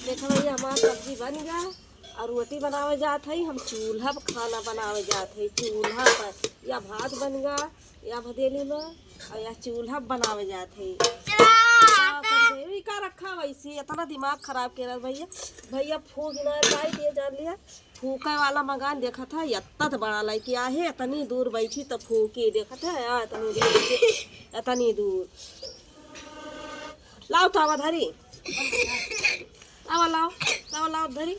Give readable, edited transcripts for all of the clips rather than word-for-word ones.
देखो भैया हमारा सब्जी बन गया और रोटी बनावे जात है। हम चूल्हा पर खाना बनावे जात है, चूल्हा पर या भात बन गया या भदेली में और या चूल्हा पर बनावे जात है। का रखा वैसे इतना दिमाग खराब कर भैया। भैया फूक ना लाई दिए जान लिया फूके वाला मकान देखा था इतना बड़ा लड़की आहे इतनी दूर बैठी तो फूके देखा था यार इतनी दूर लाओ तावा धरी आवा लाओ तावा लाओ धरी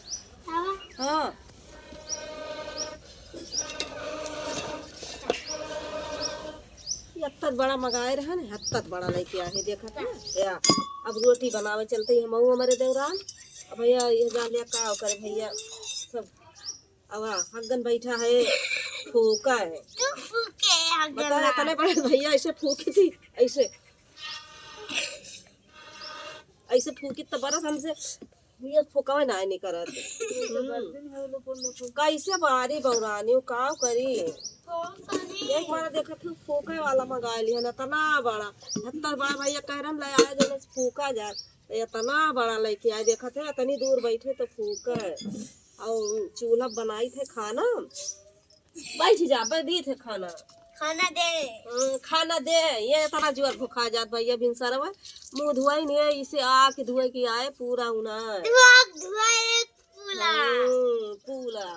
हाँ इतना बड़ा मंगाए रहा ना इतना बड़ा लेके आए देखा था या अब रोटी बनावे चलते हम हमारे देवरान अब भैया ये जान लिया का करे भैया सब अब हगन बैठा है फूका है बताया तले बड़े भैया ऐसे फूकी थी ऐसे ऐसे फूकी तो बरस हमसे ये फूका ना नहीं करत कैसे बारी बौरानी का करी एक बार देखा था फूके वाला मंगा लिया ना इतना बड़ा इतना बड़ा भैया कह रहा ले आया जब फूका जाए इतना बड़ा लेके आए देखा था इतनी दूर बैठे तो फूका है और चूल्हा बनाई थे खाना बैठ जा दी थे खाना खाना दे ये इतना जोर भूखा जात भैया भिनसर मुँह धुआई नहीं इसे आके धुए की आए पूरा उना पूरा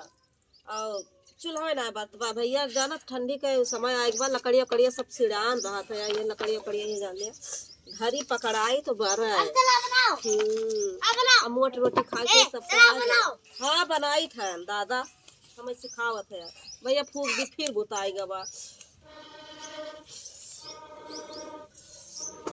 और चूल्हा ना बात बा भैया जाना ठंडी के समय आएगा बा लकड़िया कड़िया सब सिड़ान रहा था ये लकड़िया कड़िया ही जान लिया घरी पकड़ाई तो बड़ा है मोट रोटी खा के सब हाँ बनाई था दादा हमें सिखावत है भैया फूक दी फिर बुताएगा बा